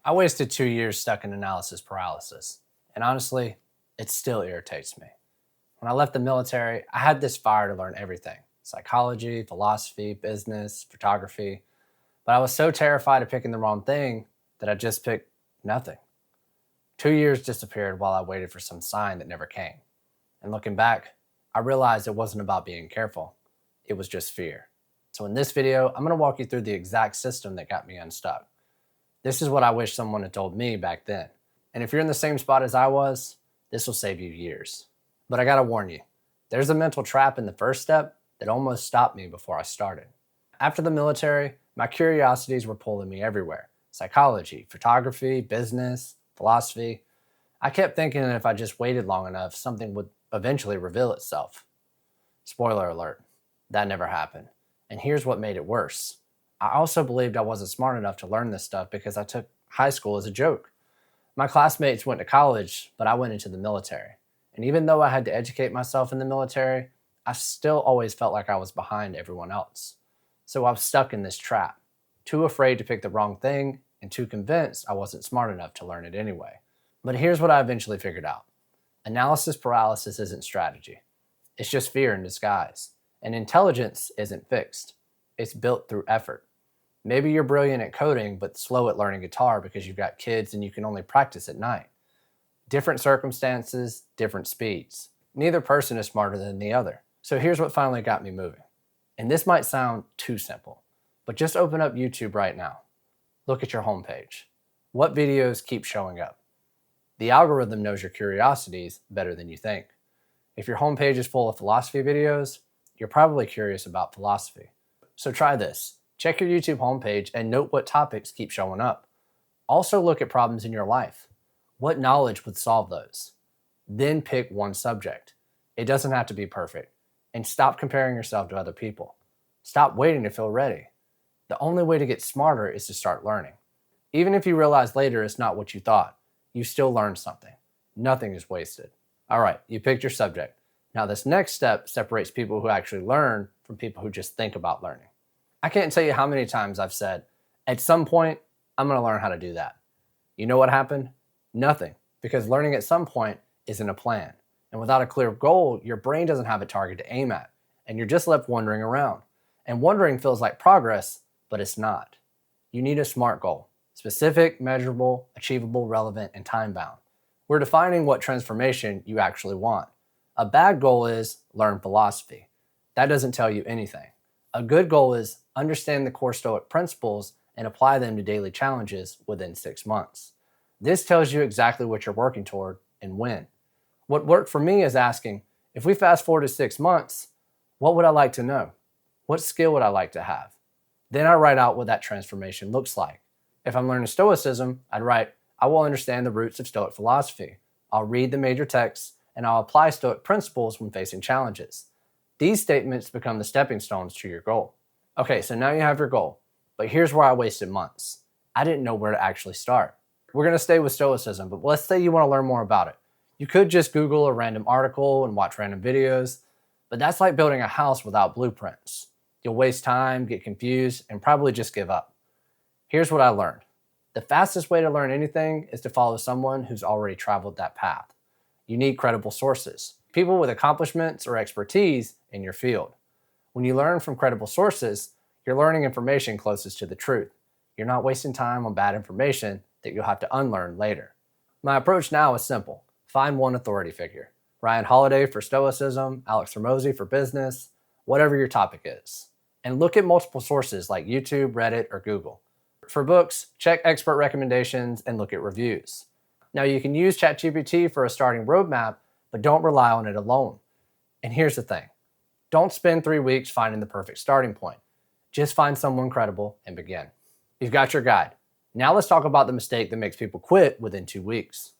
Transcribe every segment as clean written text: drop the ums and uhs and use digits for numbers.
I wasted 2 years stuck in analysis paralysis, and honestly, it still irritates me. When I left the military, I had this fire to learn everything: psychology, philosophy, business, photography. But I was so terrified of picking the wrong thing that I just picked nothing. 2 years disappeared while I waited for some sign that never came. And looking back, I realized it wasn't about being careful, it was just fear. So in this video, I'm going to walk you through the exact system that got me unstuck. This is what I wish someone had told me back then. And if you're in the same spot as I was, this will save you years. But I gotta warn you, there's a mental trap in the first step that almost stopped me before I started. After the military, my curiosities were pulling me everywhere: psychology, photography, business, philosophy. I kept thinking that if I just waited long enough, something would eventually reveal itself. Spoiler alert, that never happened. And here's what made it worse. I also believed I wasn't smart enough to learn this stuff because I took high school as a joke. My classmates went to college, but I went into the military. And even though I had to educate myself in the military, I still always felt like I was behind everyone else. So I was stuck in this trap, too afraid to pick the wrong thing and too convinced I wasn't smart enough to learn it anyway. But here's what I eventually figured out. Analysis paralysis isn't strategy. It's just fear in disguise. And intelligence isn't fixed. It's built through effort. Maybe you're brilliant at coding, but slow at learning guitar because you've got kids and you can only practice at night. Different circumstances, different speeds. Neither person is smarter than the other. So here's what finally got me moving. And this might sound too simple, but just open up YouTube right now. Look at your homepage. What videos keep showing up? The algorithm knows your curiosities better than you think. If your homepage is full of philosophy videos, you're probably curious about philosophy. So try this. Check your YouTube homepage and note what topics keep showing up. Also look at problems in your life. What knowledge would solve those? Then pick one subject. It doesn't have to be perfect. And stop comparing yourself to other people. Stop waiting to feel ready. The only way to get smarter is to start learning. Even if you realize later it's not what you thought, you still learned something. Nothing is wasted. All right, you picked your subject. Now this next step separates people who actually learn from people who just think about learning. I can't tell you how many times I've said, at some point, I'm going to learn how to do that. You know what happened? Nothing, because learning at some point isn't a plan. And without a clear goal, your brain doesn't have a target to aim at, and you're just left wandering around. And wandering feels like progress, but it's not. You need a SMART goal: specific, measurable, achievable, relevant, and time-bound. We're defining what transformation you actually want. A bad goal is learn philosophy. That doesn't tell you anything. A good goal is understand the core Stoic principles and apply them to daily challenges within 6 months. This tells you exactly what you're working toward and when. What worked for me is asking, if we fast forward to 6 months, what would I like to know? What skill would I like to have? Then I write out what that transformation looks like. If I'm learning Stoicism, I'd write, I will understand the roots of Stoic philosophy. I'll read the major texts, and I'll apply Stoic principles when facing challenges. These statements become the stepping stones to your goal. Okay, so now you have your goal, but here's where I wasted months. I didn't know where to actually start. We're going to stay with Stoicism, but let's say you want to learn more about it. You could just Google a random article and watch random videos, but that's like building a house without blueprints. You'll waste time, get confused, and probably just give up. Here's what I learned. The fastest way to learn anything is to follow someone who's already traveled that path. You need credible sources, people with accomplishments or expertise in your field. When you learn from credible sources, you're learning information closest to the truth. You're not wasting time on bad information that you'll have to unlearn later. My approach now is simple. Find one authority figure. Ryan Holiday for Stoicism, Alex Hormozi for business, whatever your topic is. And look at multiple sources like YouTube, Reddit, or Google. For books, check expert recommendations and look at reviews. Now you can use ChatGPT for a starting roadmap, but don't rely on it alone. And here's the thing. Don't spend 3 weeks finding the perfect starting point. Just find someone credible and begin. You've got your guide. Now let's talk about the mistake that makes people quit within 2 weeks.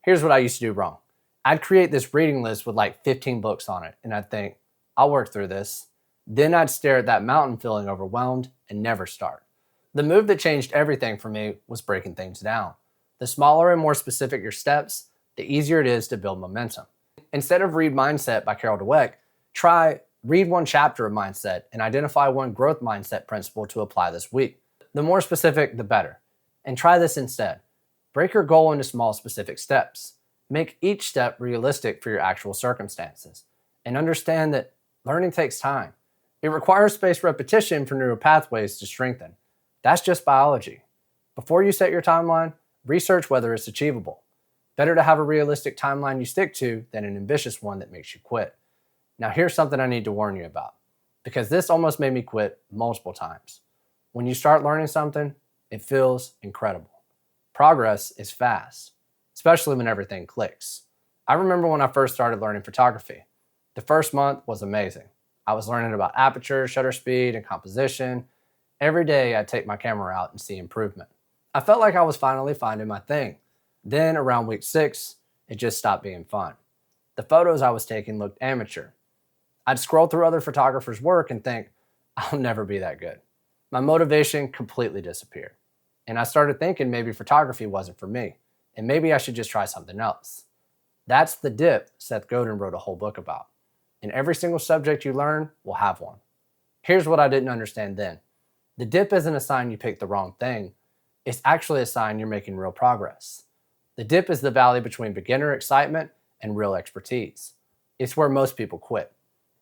Here's what I used to do wrong. I'd create this reading list with like 15 books on it, and I'd think, I'll work through this. Then I'd stare at that mountain feeling overwhelmed and never start. The move that changed everything for me was breaking things down. The smaller and more specific your steps, the easier it is to build momentum. Instead of Read Mindset by Carol Dweck, try read one chapter of Mindset and identify one growth mindset principle to apply this week. The more specific, the better. And try this instead. Break your goal into small, specific steps. Make each step realistic for your actual circumstances. And understand that learning takes time. It requires spaced repetition for neural pathways to strengthen. That's just biology. Before you set your timeline, research whether it's achievable. Better to have a realistic timeline you stick to than an ambitious one that makes you quit. Now, here's something I need to warn you about, because this almost made me quit multiple times. When you start learning something, it feels incredible. Progress is fast, especially when everything clicks. I remember when I first started learning photography. The first month was amazing. I was learning about aperture, shutter speed, and composition. Every day I'd take my camera out and see improvement. I felt like I was finally finding my thing. Then around week 6, it just stopped being fun. The photos I was taking looked amateur. I'd scroll through other photographers' work and think, I'll never be that good. My motivation completely disappeared. And I started thinking maybe photography wasn't for me, and maybe I should just try something else. That's the dip Seth Godin wrote a whole book about. And every single subject you learn will have one. Here's what I didn't understand then. The dip isn't a sign you picked the wrong thing. It's actually a sign you're making real progress. The dip is the valley between beginner excitement and real expertise. It's where most people quit.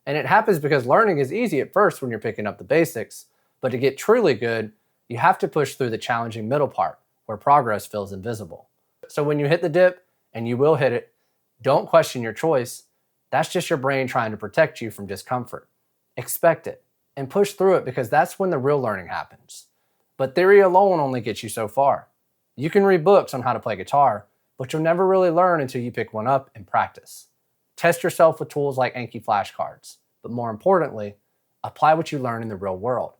And it happens because learning is easy at first when you're picking up the basics, but to get truly good, you have to push through the challenging middle part where progress feels invisible. So when you hit the dip, and you will hit it, don't question your choice. That's just your brain trying to protect you from discomfort. Expect it and push through it, because that's when the real learning happens. But theory alone only gets you so far. You can read books on how to play guitar, but you'll never really learn until you pick one up and practice. Test yourself with tools like Anki flashcards, but more importantly, apply what you learn in the real world.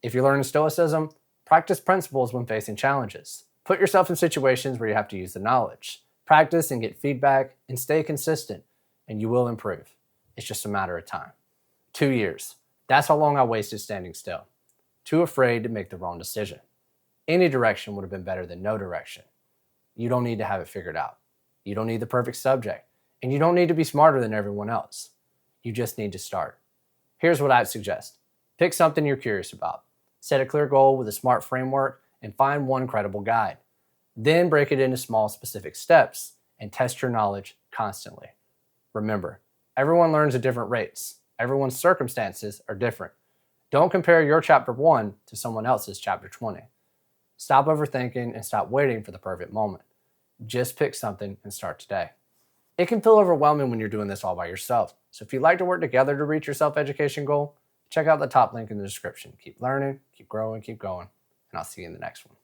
If you're learning stoicism, practice principles when facing challenges. Put yourself in situations where you have to use the knowledge. Practice and get feedback and stay consistent, and you will improve. It's just a matter of time. 2 years. That's how long I wasted standing still. Too afraid to make the wrong decision. Any direction would have been better than no direction. You don't need to have it figured out. You don't need the perfect subject, and you don't need to be smarter than everyone else. You just need to start. Here's what I'd suggest. Pick something you're curious about. Set a clear goal with a smart framework and find one credible guide. Then break it into small, specific steps and test your knowledge constantly. Remember, everyone learns at different rates. Everyone's circumstances are different. Don't compare your chapter 1 to someone else's chapter 20. Stop overthinking and stop waiting for the perfect moment. Just pick something and start today. It can feel overwhelming when you're doing this all by yourself. So if you'd like to work together to reach your self-education goal, check out the top link in the description. Keep learning, keep growing, keep going, and I'll see you in the next one.